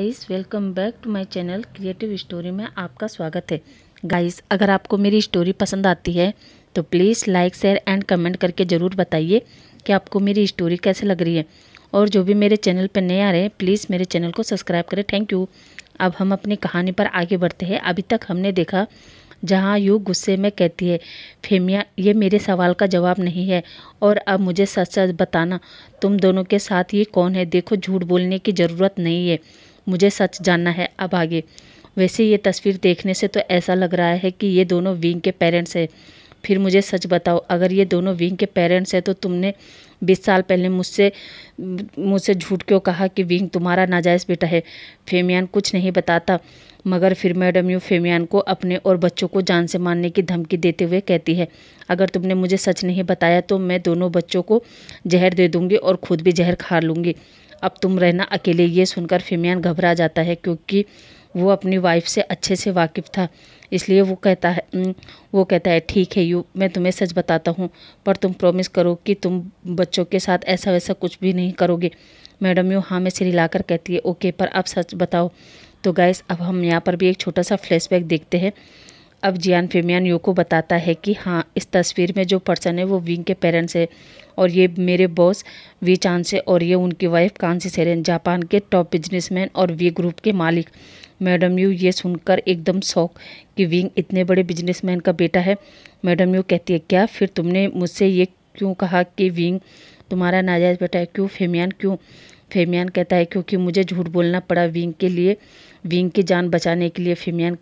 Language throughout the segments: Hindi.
Guys, welcome back to my channel creative story में आपका स्वागत है। गाइस, अगर आपको मेरी स्टोरी पसंद आती है तो please like share and comment करके ज़रूर बताइए कि आपको मेरी स्टोरी कैसे लग रही है। और जो भी मेरे चैनल पर नए आ रहे हैं प्लीज़ मेरे चैनल को सब्सक्राइब करें। Thank you. अब हम अपनी कहानी पर आगे बढ़ते हैं। अभी तक हमने देखा जहाँ यू गुस्से में कहती है, फेमिया ये मेरे सवाल का जवाब नहीं है और अब मुझे सच सच बताना, तुम दोनों के साथ ये कौन है। देखो, झूठ बोलने की ज़रूरत नहीं है, मुझे सच जानना है। अब आगे। वैसे ये तस्वीर देखने से तो ऐसा लग रहा है कि ये दोनों विंग के पेरेंट्स हैं। फिर मुझे सच बताओ, अगर ये दोनों विंग के पेरेंट्स हैं तो तुमने 20 साल पहले मुझसे झूठ क्यों कहा कि विंग तुम्हारा नाजायज़ बेटा है। फेमियान कुछ नहीं बताता, मगर फिर मैडम यू फेमियान को अपने और बच्चों को जान से मारने की धमकी देते हुए कहती है, अगर तुमने मुझे सच नहीं बताया तो मैं दोनों बच्चों को जहर दे दूंगी और खुद भी जहर खा लूँगी। अब तुम रहना अकेले। ये सुनकर फेमियान घबरा जाता है क्योंकि वो अपनी वाइफ से अच्छे से वाकिफ़ था। इसलिए वो कहता है ठीक है यू, मैं तुम्हें सच बताता हूँ, पर तुम प्रॉमिस करो कि तुम बच्चों के साथ ऐसा वैसा कुछ भी नहीं करोगे। मैडम यू हाँ में सिर हिलाकर कहती है ओके, पर अब सच बताओ। तो गाइस, अब हम यहाँ पर भी एक छोटा सा फ्लैशबैक देखते हैं। अब जियान फेमियान यू को बताता है कि हाँ, इस तस्वीर में जो पर्सन है वो विंग के पेरेंट्स है और ये मेरे बॉस वी चांद से और ये उनकी वाइफ कांसी सेरेन, जापान के टॉप बिजनेसमैन और वी ग्रुप के मालिक। मैडम यू ये सुनकर एकदम शौक कि विंग इतने बड़े बिजनेसमैन का बेटा है। मैडम यू कहती है क्या, फिर तुमने मुझसे ये क्यों कहा कि विंग तुम्हारा नाजायज़ बेटा है। क्यों फेमियान, क्यों? फेमियान कहता है क्योंकि मुझे झूठ बोलना पड़ा विंग के लिए, विंग की जान बचाने के लिए। फेमियान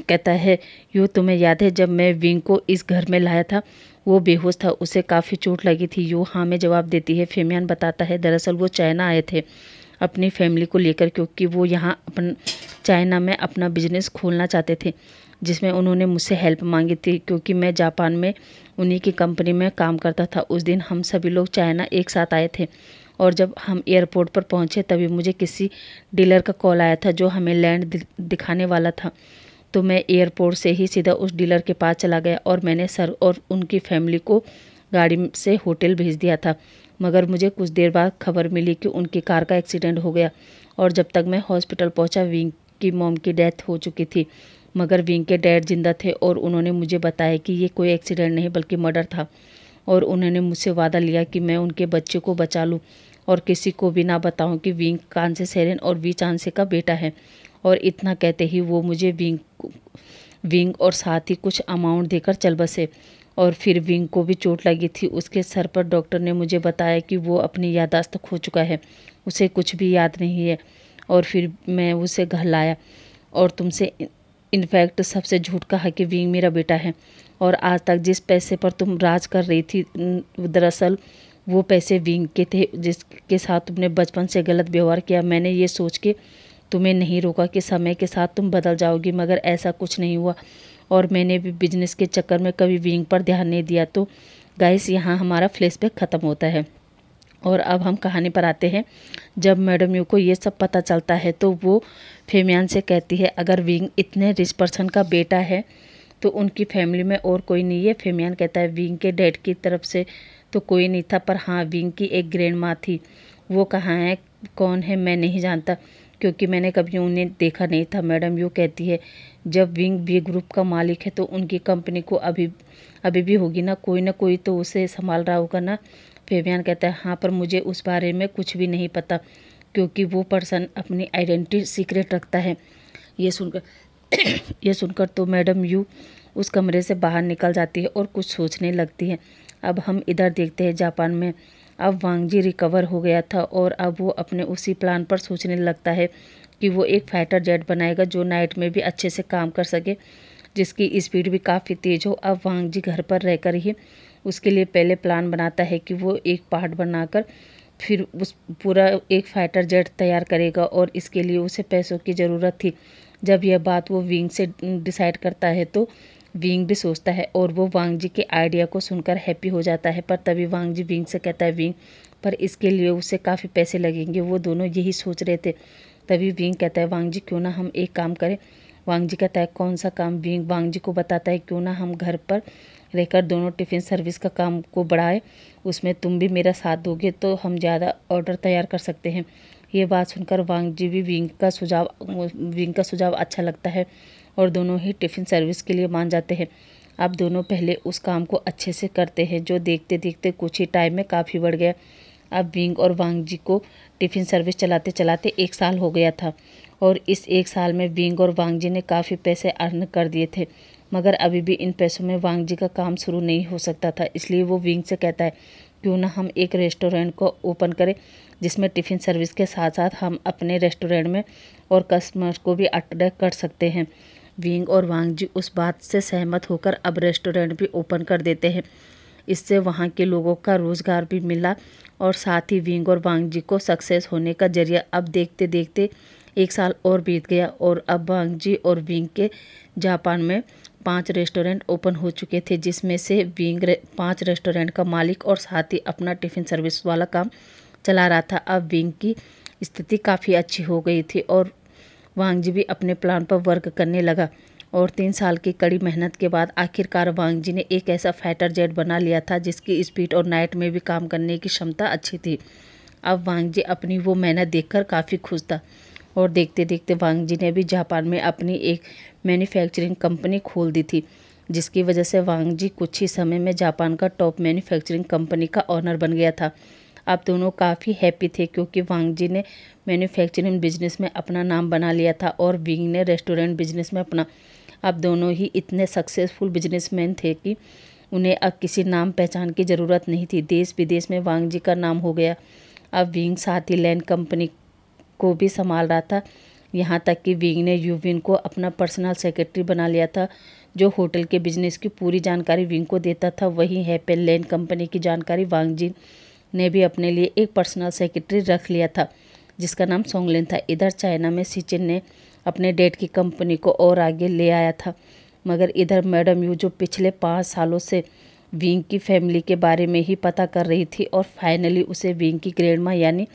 कहता है यू तुम्हें याद है जब मैं विंग को इस घर में लाया था, वो बेहोश था, उसे काफ़ी चोट लगी थी। यू हाँ में जवाब देती है। फेमियान बताता है दरअसल वो चाइना आए थे अपनी फैमिली को लेकर, क्योंकि वो यहाँ चाइना में अपना बिजनेस खोलना चाहते थे, जिसमें उन्होंने मुझसे हेल्प मांगी थी क्योंकि मैं जापान में उन्हीं की कंपनी में काम करता था। उस दिन हम सभी लोग चाइना एक साथ आए थे और जब हम एयरपोर्ट पर पहुंचे तभी मुझे किसी डीलर का कॉल आया था जो हमें लैंड दिखाने वाला था। तो मैं एयरपोर्ट से ही सीधा उस डीलर के पास चला गया और मैंने सर और उनकी फैमिली को गाड़ी से होटल भेज दिया था। मगर मुझे कुछ देर बाद खबर मिली कि उनकी कार का एक्सीडेंट हो गया और जब तक मैं हॉस्पिटल पहुंचा विंग की मॉम की डेथ हो चुकी थी, मगर विंग के डैड जिंदा थे और उन्होंने मुझे बताया कि ये कोई एक्सीडेंट नहीं बल्कि मर्डर था। और उन्होंने मुझसे वादा लिया कि मैं उनके बच्चे को बचा लूँ और किसी को भी ना बताऊं कि विंग कांसे सेरेन और वी चांसे का बेटा है। और इतना कहते ही वो मुझे विंग और साथ ही कुछ अमाउंट देकर चल बसे। और फिर विंग को भी चोट लगी थी उसके सर पर। डॉक्टर ने मुझे बताया कि वो अपनी याददाश्त खो चुका है, उसे कुछ भी याद नहीं है। और फिर मैं उसे घर लाया और तुमसे इनफैक्ट सबसे झूठ कहा कि विंग मेरा बेटा है। और आज तक जिस पैसे पर तुम राज कर रही थी, दरअसल वो पैसे विंग के थे जिसके साथ तुमने बचपन से गलत व्यवहार किया। मैंने ये सोच के तुम्हें नहीं रोका कि समय के साथ तुम बदल जाओगी, मगर ऐसा कुछ नहीं हुआ और मैंने भी बिजनेस के चक्कर में कभी विंग पर ध्यान नहीं दिया। तो गाइस, यहाँ हमारा फ्लैशबैक ख़त्म होता है और अब हम कहानी पर आते हैं। जब मैडम यू को ये सब पता चलता है तो वो फेमियान से कहती है अगर विंग इतने रिच पर्सन का बेटा है तो उनकी फैमिली में और कोई नहीं है। फेमियान कहता है विंग के डैड की तरफ से तो कोई नहीं था, पर हाँ विंग की एक ग्रैंड माँ थी। वो कहाँ है, कौन है, मैं नहीं जानता क्योंकि मैंने कभी उन्हें देखा नहीं था। मैडम यू कहती है जब विंग बी ग्रुप का मालिक है तो उनकी कंपनी को अभी भी होगी ना कोई तो उसे संभाल रहा होगा ना। फेमियान कहता है हाँ, पर मुझे उस बारे में कुछ भी नहीं पता क्योंकि वो पर्सन अपनी आइडेंटिटी सीक्रेट रखता है। ये सुनकर तो मैडम यू उस कमरे से बाहर निकल जाती है और कुछ सोचने लगती है। अब हम इधर देखते हैं जापान में। अब वांग जी रिकवर हो गया था और अब वो अपने उसी प्लान पर सोचने लगता है कि वो एक फाइटर जेट बनाएगा जो नाइट में भी अच्छे से काम कर सके, जिसकी स्पीड भी काफ़ी तेज़ हो। अब वांग जी घर पर रहकर ही उसके लिए पहले प्लान बनाता है कि वो एक पार्ट बनाकर फिर उस पूरा एक फाइटर जेट तैयार करेगा और इसके लिए उसे पैसों की ज़रूरत थी। जब यह बात वो विंग से डिसाइड करता है तो विंग भी सोचता है और वो वांग जी के आइडिया को सुनकर हैप्पी हो जाता है। पर तभी वांग जी विंग से कहता है विंग, पर इसके लिए उसे काफ़ी पैसे लगेंगे। वो दोनों यही सोच रहे थे। तभी विंग कहता है वांग जी क्यों ना हम एक काम करें। वांग जी कहता है कौन सा काम। विंग वांग जी को बताता है क्यों ना हम घर पर रहकर दोनों टिफ़िन सर्विस का काम को बढ़ाए, उसमें तुम भी मेरा साथ दोगे तो हम ज़्यादा ऑर्डर तैयार कर सकते हैं। ये बात सुनकर वांग जी भी विंग का सुझाव अच्छा लगता है और दोनों ही टिफ़िन सर्विस के लिए मान जाते हैं। अब दोनों पहले उस काम को अच्छे से करते हैं जो देखते देखते कुछ ही टाइम में काफ़ी बढ़ गया। अब विंग और वांग जी को टिफ़िन सर्विस चलाते चलाते 1 साल हो गया था और इस 1 साल में विंग और वांग जी ने काफ़ी पैसे अर्न कर दिए थे, मगर अभी भी इन पैसों में वांग जी का काम शुरू नहीं हो सकता था। इसलिए वो विंग से कहता है, क्यों ना हम एक रेस्टोरेंट को ओपन करें जिसमें टिफ़िन सर्विस के साथ साथ हम अपने रेस्टोरेंट में और कस्टमर्स को भी अट्रैक्ट कर सकते हैं। विंग और वांग जी उस बात से सहमत होकर अब रेस्टोरेंट भी ओपन कर देते हैं। इससे वहाँ के लोगों का रोज़गार भी मिला और साथ ही विंग और वांग जी को सक्सेस होने का जरिया अब देखते देखते 1 साल और बीत गया और अब वांग जी और विंग के जापान में 5 रेस्टोरेंट ओपन हो चुके थे, जिसमें से विंग 5 रेस्टोरेंट का मालिक और साथ ही अपना टिफ़िन सर्विस वाला काम चला रहा था। अब विंग की स्थिति काफ़ी अच्छी हो गई थी और वांग जी भी अपने प्लान पर वर्क करने लगा और 3 साल की कड़ी मेहनत के बाद आखिरकार वांग जी ने एक ऐसा फाइटर जेट बना लिया था जिसकी स्पीड और नाइट में भी काम करने की क्षमता अच्छी थी। अब वांग जी अपनी वो मेहनत देखकर काफ़ी खुश था और देखते देखते वांग जी ने भी जापान में अपनी एक मैन्युफैक्चरिंग कंपनी खोल दी थी, जिसकी वजह से वांग जी कुछ ही समय में जापान का टॉप मैन्युफैक्चरिंग कंपनी का ऑनर बन गया था। अब दोनों काफ़ी हैप्पी थे क्योंकि वांग जी ने मैन्युफैक्चरिंग बिजनेस में अपना नाम बना लिया था और विंग ने रेस्टोरेंट बिजनेस में अपना। अब दोनों ही इतने सक्सेसफुल बिजनेसमैन थे कि उन्हें अब किसी नाम पहचान की ज़रूरत नहीं थी। देश विदेश में वांग जी का नाम हो गया। अब विंग साथ ही लैंड कंपनी को भी संभाल रहा था, यहाँ तक कि विंग ने यूविन को अपना पर्सनल सेक्रेटरी बना लिया था जो होटल के बिजनेस की पूरी जानकारी विंग को देता था। वहीं हैप्पी लैंड कंपनी की जानकारी वांग जी ने भी अपने लिए एक पर्सनल सेक्रेटरी रख लिया था जिसका नाम सोंगलिन था। इधर चाइना में सिचिन ने अपने डैड की कंपनी को और आगे ले आया था, मगर इधर मैडम यू जो पिछले 5 सालों से विंग की फैमिली के बारे में ही पता कर रही थी और फाइनली उसे विंग की ग्रैंडमा यानी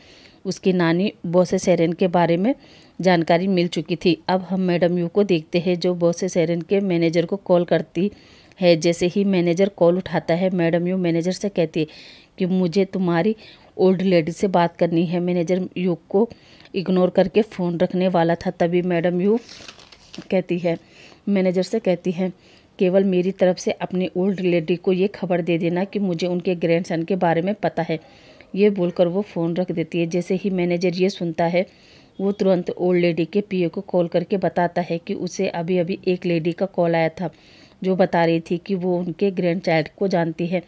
उसकी नानी बोसे सेरेन के बारे में जानकारी मिल चुकी थी। अब हम मैडम यू को देखते हैं जो बोसे सेरेन के मैनेजर को कॉल करती है। जैसे ही मैनेजर कॉल उठाता है, मैडम यू मैनेजर से कहती है कि मुझे तुम्हारी ओल्ड लेडी से बात करनी है। मैनेजर यू को इग्नोर करके फ़ोन रखने वाला था, तभी मैडम यू कहती है मैनेजर से कहती है, केवल मेरी तरफ से अपनी ओल्ड लेडी को ये खबर दे देना कि मुझे उनके ग्रैंडसन के बारे में पता है। ये बोलकर वो फ़ोन रख देती है। जैसे ही मैनेजर ये सुनता है, वो तुरंत ओल्ड लेडी के पीए को कॉल करके बताता है कि उसे अभी अभी एक लेडी का कॉल आया था जो बता रही थी कि वो उनके ग्रैंड चाइल्ड को जानती है।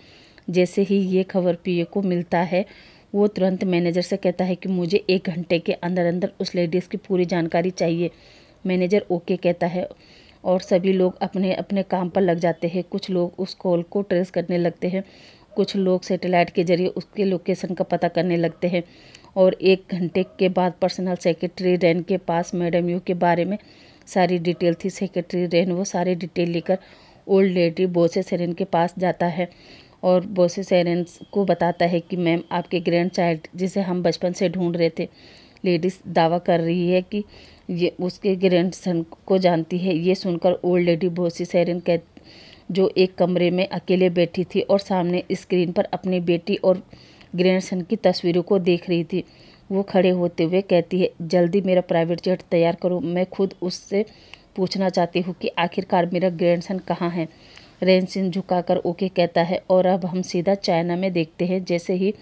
जैसे ही ये खबर पीए को मिलता है, वो तुरंत मैनेजर से कहता है कि मुझे 1 घंटे के अंदर अंदर उस लेडीज़ की पूरी जानकारी चाहिए। मैनेजर ओके कहता है और सभी लोग अपने अपने काम पर लग जाते हैं। कुछ लोग उस कॉल को ट्रेस करने लगते हैं, कुछ लोग सैटेलाइट के जरिए उसके लोकेशन का पता करने लगते हैं और 1 घंटे के बाद पर्सनल सेक्रेटरी रेन के पास मैडम यू के बारे में सारी डिटेल थी। सेक्रेटरी रेन वो सारी डिटेल लेकर ओल्ड लेडी बोसे सेरेन के पास जाता है और बोसे सेरेन को बताता है कि मैम, आपके ग्रैंड चाइल्ड जिसे हम बचपन से ढूंढ रहे थे, लेडीज़ दावा कर रही है कि ये उसके ग्रैंडसन को जानती है। ये सुनकर ओल्ड लेडी बोसे सेरेन जो एक कमरे में अकेले बैठी थी और सामने स्क्रीन पर अपनी बेटी और ग्रैंडसन की तस्वीरों को देख रही थी, वो खड़े होते हुए कहती है, जल्दी मेरा प्राइवेट जेट तैयार करो, मैं खुद उससे पूछना चाहती हूँ कि आखिरकार मेरा ग्रैंडसन कहाँ है। रेनसिन झुकाकर ओके कहता है और अब हम सीधा चाइना में देखते हैं। जैसे ही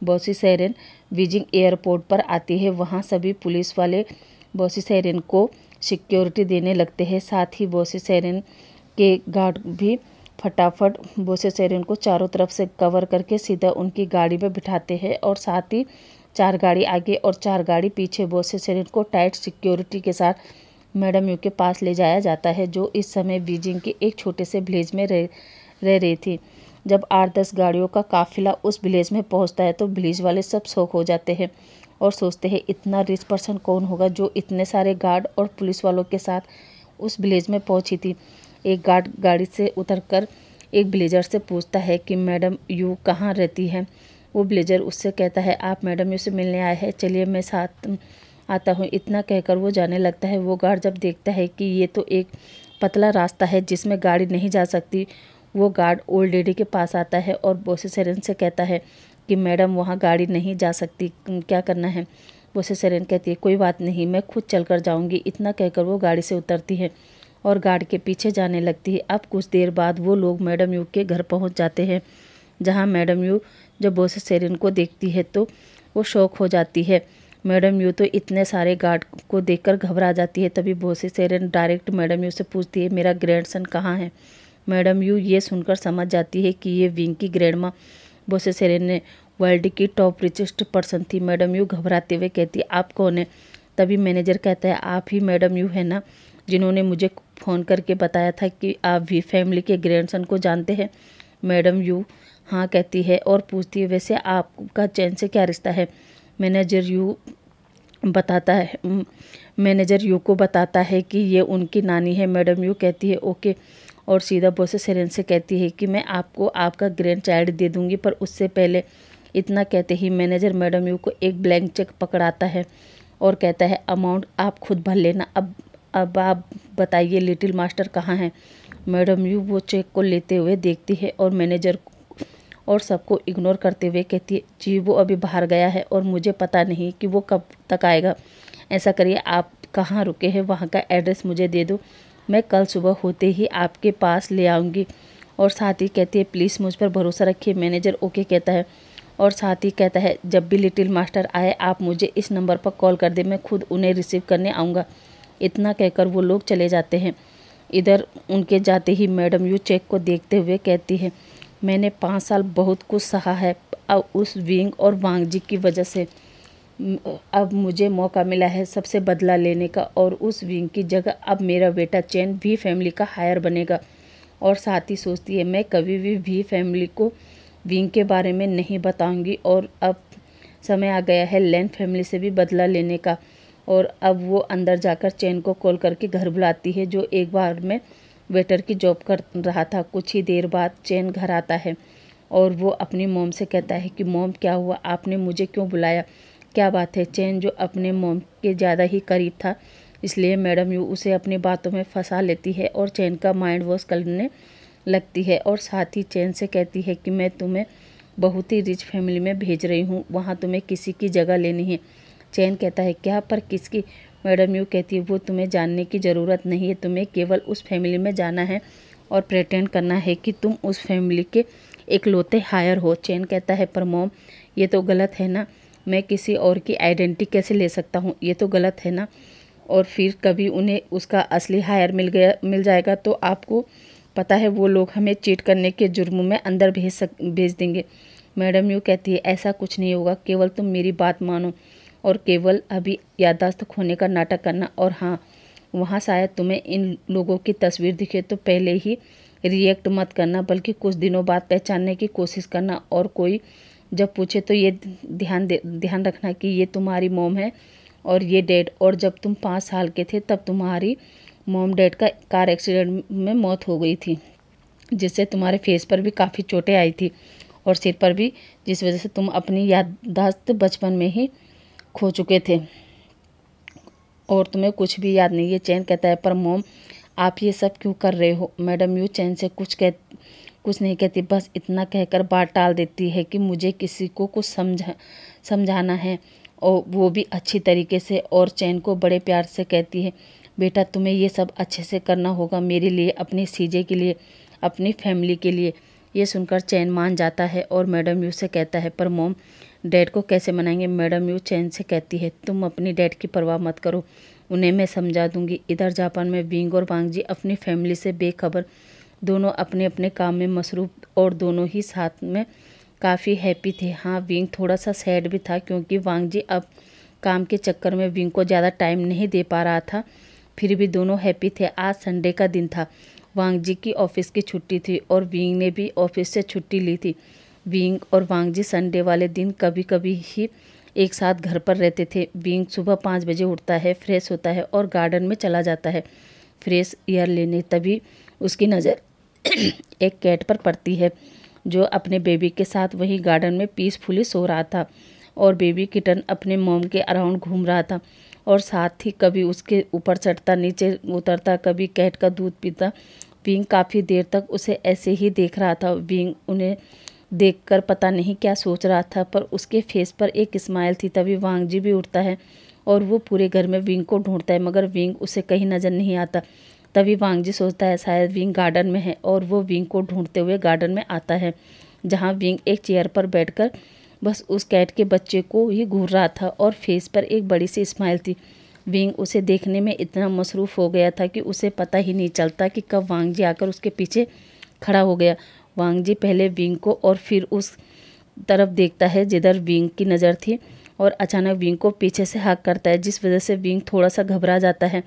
बोसी सेरेन बीजिंग एयरपोर्ट पर आती है, वहाँ सभी पुलिस वाले बोसी सेरेन को सिक्योरिटी देने लगते हैं। साथ ही बोसी सेरेन के गार्ड भी फटाफट बोसे सेरेन को चारों तरफ से कवर करके सीधा उनकी गाड़ी में बिठाते हैं और साथ ही 4 गाड़ी आगे और 4 गाड़ी पीछे बोसे सेरेन को टाइट सिक्योरिटी के साथ मैडम यू के पास ले जाया जाता है, जो इस समय बीजिंग के एक छोटे से विलेज में रह रही थी। जब 8-10 गाड़ियों का काफिला उस विलेज में पहुंचता है तो विलेज वाले सब शॉक हो जाते हैं और सोचते हैं इतना रिच पर्सन कौन होगा जो इतने सारे गार्ड और पुलिस वालों के साथ उस विलेज में पहुंची थी। एक गार्ड गाड़ी से उतरकर एक विलेजर से पूछता है कि मैडम यू कहाँ रहती है। वो विलेजर उससे कहता है, आप मैडम यू से मिलने आए हैं, चलिए मैं साथ आता हूँ। इतना कहकर वो जाने लगता है। वो गार्ड जब देखता है कि ये तो एक पतला रास्ता है जिसमें गाड़ी नहीं जा सकती, वो गार्ड ओल्ड लेडी के पास आता है और बोसे सेरेन से कहता है कि मैडम वहाँ गाड़ी नहीं जा सकती, क्या करना है। बोसे सेरेन कहती है कोई बात नहीं, मैं खुद चलकर जाऊंगी। इतना कहकर वो गाड़ी से उतरती है और गार्ड के पीछे जाने लगती है। अब कुछ देर बाद वो लोग मैडम यू के घर पहुंच जाते हैं, जहां मैडम यू जब बोसे सेरेन को देखती है तो वो शॉक हो जाती है। मैडम यू तो इतने सारे गार्ड को देखकर घबरा जाती है। तभी बोसे सेरेन डायरेक्ट मैडम यू से पूछती है मेरा ग्रैंडसन कहाँ है। मैडम यू ये सुनकर समझ जाती है कि ये विंग की ग्रैंडमा बोसे सेरेन ने वर्ल्ड की टॉप रिचेस्ट पर्सन थी। मैडम यू घबराते हुए कहती है आप कौन है। तभी मैनेजर कहता है आप ही मैडम यू है ना, जिन्होंने मुझे फ़ोन करके बताया था कि आप भी फैमिली के ग्रैंडसन को जानते हैं। मैडम यू हाँ कहती है और पूछती है वैसे आपका चैन से क्या रिश्ता है। मैनेजर यू को बताता है कि ये उनकी नानी है। मैडम यू कहती है ओके और सीधा बोसे सेरेन से कहती है कि मैं आपको आपका ग्रैंड चाइल्ड दे दूंगी, पर उससे पहले। इतना कहते ही मैनेजर मैडम यू को एक ब्लैंक चेक पकड़ाता है और कहता है अमाउंट आप खुद भर लेना। अब आप बताइए लिटिल मास्टर कहाँ हैं। मैडम यू वो चेक को लेते हुए देखती है और मैनेजर और सबको इग्नोर करते हुए कहती है जी वो अभी बाहर गया है और मुझे पता नहीं कि वो कब तक आएगा। ऐसा करिए आप कहाँ रुके हैं वहाँ का एड्रेस मुझे दे दो, मैं कल सुबह होते ही आपके पास ले आऊँगी। और साथ ही कहती है प्लीज़ मुझ पर भरोसा रखिए। मैनेजर ओके कहता है और साथ ही कहता है जब भी लिटिल मास्टर आए आप मुझे इस नंबर पर कॉल कर दें, मैं खुद उन्हें रिसीव करने आऊँगा। इतना कहकर वो लोग चले जाते हैं। इधर उनके जाते ही मैडम यू चेक को देखते हुए कहती है मैंने 5 साल बहुत कुछ सहा है, अब उस विंग और वांग जी की वजह से अब मुझे मौका मिला है सबसे बदला लेने का, और उस विंग की जगह अब मेरा बेटा चैन भी फैमिली का हायर बनेगा। और साथ ही सोचती है मैं कभी भी फैमिली को विंग के बारे में नहीं बताऊंगी, और अब समय आ गया है लैन फैमिली से भी बदला लेने का। और अब वो अंदर जाकर चैन को कॉल करके घर बुलाती है, जो एक बार में वेटर की जॉब कर रहा था। कुछ ही देर बाद चैन घर आता है और वो अपनी मॉम से कहता है कि मॉम क्या हुआ, आपने मुझे क्यों बुलाया, क्या बात है। चैन जो अपने मॉम के ज़्यादा ही करीब था, इसलिए मैडम यू उसे अपनी बातों में फंसा लेती है और चैन का माइंड वॉश करने लगती है। और साथ ही चैन से कहती है कि मैं तुम्हें बहुत ही रिच फैमिली में भेज रही हूँ, वहाँ तुम्हें किसी की जगह लेनी है। चैन कहता है क्या, पर किसकी। मैडम यू कहती है वो तुम्हें जानने की ज़रूरत नहीं है, तुम्हें केवल उस फैमिली में जाना है और प्रेटेंड करना है कि तुम उस फैमिली के इकलौते हायर हो। चैन कहता है पर मॉम ये तो गलत है ना, मैं किसी और की आइडेंटिटी कैसे ले सकता हूँ, ये तो गलत है ना। और फिर कभी उन्हें उसका असली हायर मिल जाएगा तो आपको पता है वो लोग हमें चीट करने के जुर्म में अंदर भेज देंगे। मैडम यू कहती है ऐसा कुछ नहीं होगा, केवल तुम मेरी बात मानो और केवल अभी याददाश्त खोने का नाटक करना। और हाँ, वहाँ शायद तुम्हें इन लोगों की तस्वीर दिखे तो पहले ही रिएक्ट मत करना, बल्कि कुछ दिनों बाद पहचानने की कोशिश करना। और कोई जब पूछे तो ये ध्यान रखना कि ये तुम्हारी मॉम है और ये डैड, और जब तुम 5 साल के थे तब तुम्हारी मॉम डैड का कार एक्सीडेंट में मौत हो गई थी, जिससे तुम्हारे फेस पर भी काफ़ी चोटें आई थी और सिर पर भी, जिस वजह से तुम अपनी याददाश्त बचपन में ही खो चुके थे और तुम्हें कुछ भी याद नहीं है। चैन कहता है पर मॉम आप ये सब क्यों कर रहे हो। मैडम यू चैन से कुछ नहीं कहती, बस इतना कहकर बात टाल देती है कि मुझे किसी को कुछ समझाना है और वो भी अच्छी तरीके से। और चैन को बड़े प्यार से कहती है बेटा तुम्हें ये सब अच्छे से करना होगा, मेरे लिए, अपनी सीजे के लिए, अपनी फैमिली के लिए। ये सुनकर चैन मान जाता है और मैडम यू से कहता है पर मॉम डैड को कैसे मनाएंगे। मैडम यू चैन से कहती है तुम अपनी डैड की परवाह मत करो, उन्हें मैं समझा दूंगी। इधर जापान में विंग और वांग जी अपनी फैमिली से बेखबर, दोनों अपने अपने काम में मसरूफ और दोनों ही साथ में काफ़ी हैप्पी थे। हाँ, विंग थोड़ा सा सैड भी था क्योंकि वांग जी अब काम के चक्कर में विंग को ज़्यादा टाइम नहीं दे पा रहा था। फिर भी दोनों हैप्पी थे। आज संडे का दिन था, वांग जी की ऑफिस की छुट्टी थी और विंग ने भी ऑफिस से छुट्टी ली थी। विंग और वांग जी संडे वाले दिन कभी कभी ही एक साथ घर पर रहते थे। विंग सुबह 5 बजे उठता है, फ्रेश होता है और गार्डन में चला जाता है फ्रेश एयर लेने। तभी उसकी नज़र एक कैट पर पड़ती है जो अपने बेबी के साथ वही गार्डन में पीसफुली सो रहा था और बेबी किटन अपने मॉम के अराउंड घूम रहा था और साथ ही कभी उसके ऊपर चढ़ता, नीचे उतरता, कभी कैट का दूध पीता। विंग काफ़ी देर तक उसे ऐसे ही देख रहा था। विंग उन्हें देखकर पता नहीं क्या सोच रहा था, पर उसके फेस पर एक स्माइल थी। तभी वांग जी भी उठता है और वो पूरे घर में विंग को ढूंढता है, मगर विंग उसे कहीं नज़र नहीं आता। तभी वांग जी सोचता है शायद विंग गार्डन में है, और वो विंग को ढूंढते हुए गार्डन में आता है, जहाँ विंग एक चेयर पर बैठकर बस उस कैट के बच्चे को ही घूर रहा था और फेस पर एक बड़ी सी स्माइल थी। विंग उसे देखने में इतना मसरूफ़ हो गया था कि उसे पता ही नहीं चलता कि कब वांग जी आकर उसके पीछे खड़ा हो गया। वांग जी पहले विंग को और फिर उस तरफ देखता है जिधर विंग की नज़र थी, और अचानक विंग को पीछे से हाक करता है, जिस वजह से विंग थोड़ा सा घबरा जाता है।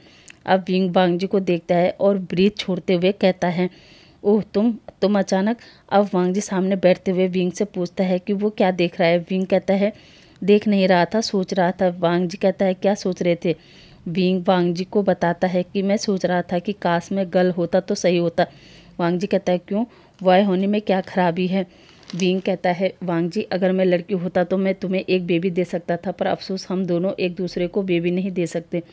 अब विंग वांग जी को देखता है और ब्रीथ छोड़ते हुए कहता है, ओह तुम अचानक। अब वांग जी सामने बैठते हुए विंग से पूछता है कि वो क्या देख रहा है। विंग कहता है, देख नहीं रहा था, सोच रहा था। वांग जी कहता है, क्या सोच रहे थे। विंग वांग जी को बताता है कि मैं सोच रहा था कि काश मैं गर्ल होता तो सही होता। वांग जी कहता है, क्यों, बॉय होने में क्या खराबी है। विंग कहता है, वांग जी अगर मैं लड़की होता तो मैं तुम्हें एक बेबी दे सकता था, पर अफसोस हम दोनों एक दूसरे को बेबी नहीं दे सकते।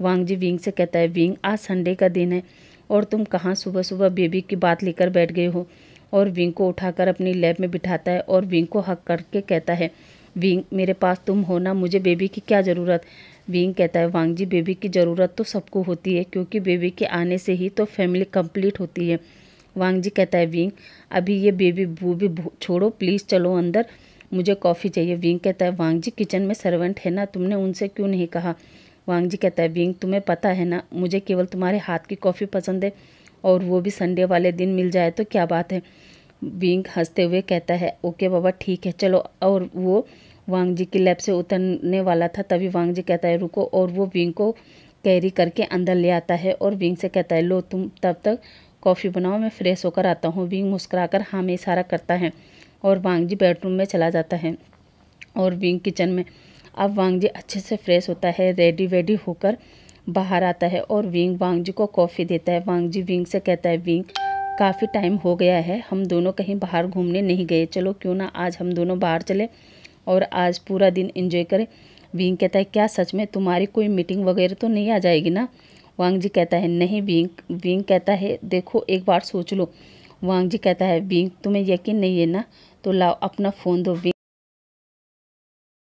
वांग जी विंग से कहता है, विंग आज संडे का दिन है और तुम कहाँ सुबह सुबह बेबी की बात लेकर बैठ गए हो। और विंग को उठाकर अपनी लैब में बिठाता है और विंग को हक करके कहता है, विंग मेरे पास तुम हो ना, मुझे बेबी की क्या ज़रूरत। विंग कहता है, वांग जी बेबी की ज़रूरत तो सबको होती है, क्योंकि बेबी के आने से ही तो फैमिली कंप्लीट होती है। वांग जी कहता है, विंग अभी ये बेबी बूबी छोड़ो, प्लीज़ चलो अंदर, मुझे कॉफ़ी चाहिए। विंग कहता है, वांग जी किचन में सर्वेंट है ना, तुमने उनसे क्यों नहीं कहा। वांग जी कहता है, विंग तुम्हें पता है ना, मुझे केवल तुम्हारे हाथ की कॉफ़ी पसंद है, और वो भी संडे वाले दिन मिल जाए तो क्या बात है। विंग हंसते हुए कहता है, ओके बाबा ठीक है चलो। और वो वांग जी की लैब से उतरने वाला था, तभी वांग जी कहता है, रुको, और वो विंग को कैरी करके अंदर ले आता है और विंग से कहता है, लो तुम तब तक कॉफ़ी बनाओ, मैं फ्रेश होकर आता हूँ। विंग मुस्कुराकर हाँ में इशारा करता है और वांग जी बेडरूम में चला जाता है और विंग किचन में। अब वांग जी अच्छे से फ्रेश होता है, रेडी वेडी होकर बाहर आता है और विंग वांग जी को कॉफ़ी देता है। वांग जी विंग से कहता है, विंग काफ़ी टाइम हो गया है, हम दोनों कहीं बाहर घूमने नहीं गए, चलो क्यों ना आज हम दोनों बाहर चले और आज पूरा दिन एंजॉय करें। विंग कहता है, क्या सच में तुम्हारी कोई मीटिंग वगैरह तो नहीं आ जाएगी ना। वांग जी कहता है, नहीं। विंग कहता है, देखो एक बार सोच लो। वांग जी कहता है, विंग तुम्हें यकीन नहीं है ना, तो लाओ अपना फ़ोन दो।